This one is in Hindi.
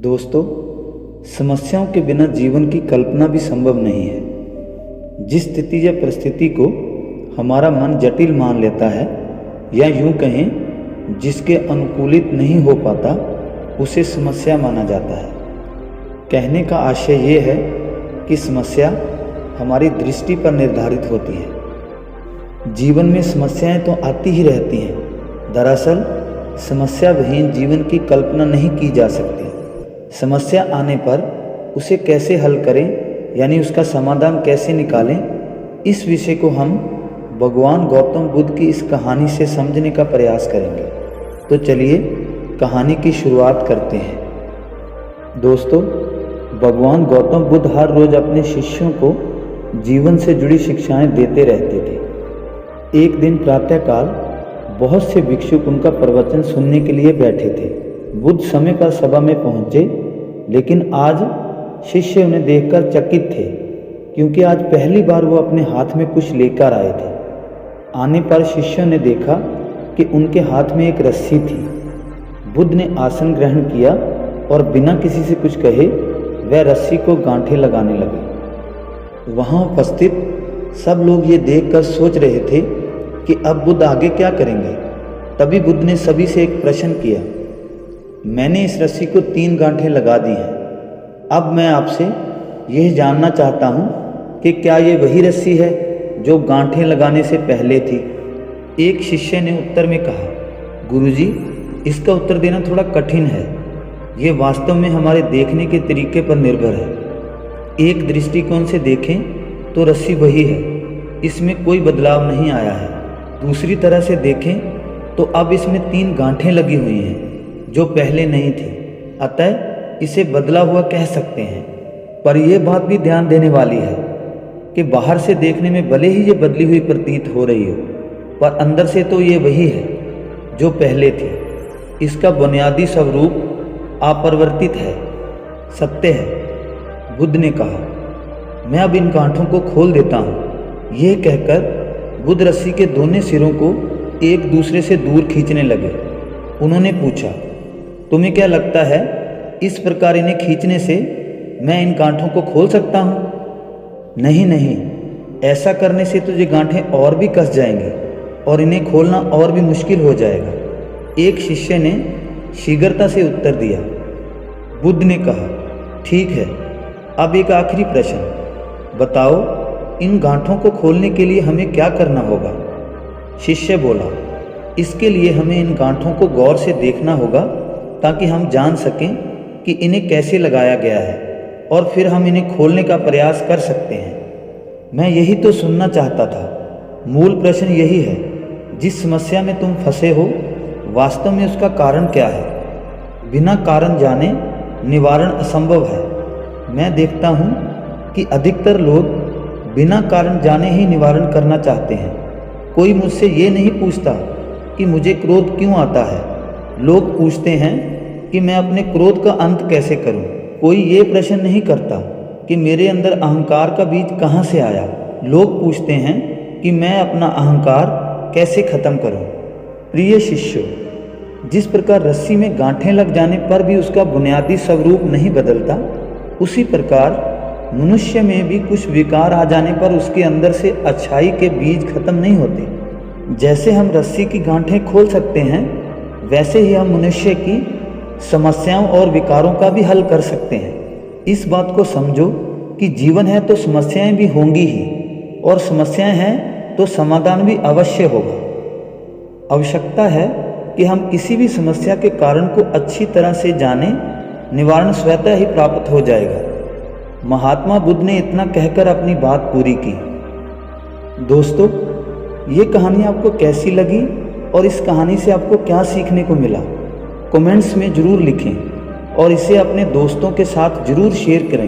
दोस्तों, समस्याओं के बिना जीवन की कल्पना भी संभव नहीं है। जिस स्थिति या परिस्थिति को हमारा मन जटिल मान लेता है या यूं कहें जिसके अनुकूलित नहीं हो पाता, उसे समस्या माना जाता है। कहने का आशय ये है कि समस्या हमारी दृष्टि पर निर्धारित होती है। जीवन में समस्याएं तो आती ही रहती हैं। दरअसल समस्या विहीन जीवन की कल्पना नहीं की जा सकती। समस्या आने पर उसे कैसे हल करें, यानी उसका समाधान कैसे निकालें, इस विषय को हम भगवान गौतम बुद्ध की इस कहानी से समझने का प्रयास करेंगे। तो चलिए कहानी की शुरुआत करते हैं। दोस्तों, भगवान गौतम बुद्ध हर रोज अपने शिष्यों को जीवन से जुड़ी शिक्षाएं देते रहते थे। एक दिन प्रातःकाल बहुत से भिक्षुक उनका प्रवचन सुनने के लिए बैठे थे। बुद्ध समय पर सभा में पहुंचे, लेकिन आज शिष्य उन्हें देखकर चकित थे, क्योंकि आज पहली बार वो अपने हाथ में कुछ लेकर आए थे। आने पर शिष्यों ने देखा कि उनके हाथ में एक रस्सी थी। बुद्ध ने आसन ग्रहण किया और बिना किसी से कुछ कहे वह रस्सी को गांठें लगाने लगे। वहाँ उपस्थित सब लोग ये देखकर सोच रहे थे कि अब बुद्ध आगे क्या करेंगे। तभी बुद्ध ने सभी से एक प्रश्न किया। मैंने इस रस्सी को 3 गांठें लगा दी हैं। अब मैं आपसे यह जानना चाहता हूँ कि क्या ये वही रस्सी है जो गांठें लगाने से पहले थी। एक शिष्य ने उत्तर में कहा, गुरुजी, इसका उत्तर देना थोड़ा कठिन है। ये वास्तव में हमारे देखने के तरीके पर निर्भर है। एक दृष्टिकोण से देखें तो रस्सी वही है, इसमें कोई बदलाव नहीं आया है। दूसरी तरह से देखें तो अब इसमें 3 गांठें लगी हुई हैं जो पहले नहीं थी, अतः इसे बदला हुआ कह सकते हैं। पर यह बात भी ध्यान देने वाली है कि बाहर से देखने में भले ही ये बदली हुई प्रतीत हो रही हो, पर अंदर से तो ये वही है जो पहले थी। इसका बुनियादी स्वरूप अपरिवर्तित है, सत्य है। बुद्ध ने कहा, मैं अब इन गांठों को खोल देता हूँ। यह कहकर बुद्ध रस्सी के दोनों सिरों को एक दूसरे से दूर खींचने लगे। उन्होंने पूछा, तुम्हें क्या लगता है, इस प्रकार इन्हें खींचने से मैं इन गांठों को खोल सकता हूँ? नहीं नहीं, ऐसा करने से तो ये गांठें और भी कस जाएंगी और इन्हें खोलना और भी मुश्किल हो जाएगा। एक शिष्य ने शीघ्रता से उत्तर दिया। बुद्ध ने कहा, ठीक है, अब एक आखिरी प्रश्न बताओ, इन गांठों को खोलने के लिए हमें क्या करना होगा? शिष्य बोला, इसके लिए हमें इन गांठों को गौर से देखना होगा ताकि हम जान सकें कि इन्हें कैसे लगाया गया है और फिर हम इन्हें खोलने का प्रयास कर सकते हैं। मैं यही तो सुनना चाहता था। मूल प्रश्न यही है, जिस समस्या में तुम फंसे हो, वास्तव में उसका कारण क्या है? बिना कारण जाने निवारण असंभव है। मैं देखता हूँ कि अधिकतर लोग बिना कारण जाने ही निवारण करना चाहते हैं। कोई मुझसे ये नहीं पूछता कि मुझे क्रोध क्यों आता है। लोग पूछते हैं कि मैं अपने क्रोध का अंत कैसे करूं। कोई ये प्रश्न नहीं करता कि मेरे अंदर अहंकार का बीज कहाँ से आया। लोग पूछते हैं कि मैं अपना अहंकार कैसे खत्म करूं। प्रिय शिष्यों, जिस प्रकार रस्सी में गांठें लग जाने पर भी उसका बुनियादी स्वरूप नहीं बदलता, उसी प्रकार मनुष्य में भी कुछ विकार आ जाने पर उसके अंदर से अच्छाई के बीज खत्म नहीं होते। जैसे हम रस्सी की गांठें खोल सकते हैं, वैसे ही हम मनुष्य की समस्याओं और विकारों का भी हल कर सकते हैं। इस बात को समझो कि जीवन है तो समस्याएं भी होंगी ही, और समस्याएं हैं तो समाधान भी अवश्य होगा। आवश्यकता है कि हम किसी भी समस्या के कारण को अच्छी तरह से जानें, निवारण स्वतः ही प्राप्त हो जाएगा। महात्मा बुद्ध ने इतना कहकर अपनी बात पूरी की। दोस्तों, ये कहानी आपको कैसी लगी और इस कहानी से आपको क्या सीखने को मिला, कमेंट्स में ज़रूर लिखें और इसे अपने दोस्तों के साथ ज़रूर शेयर करें।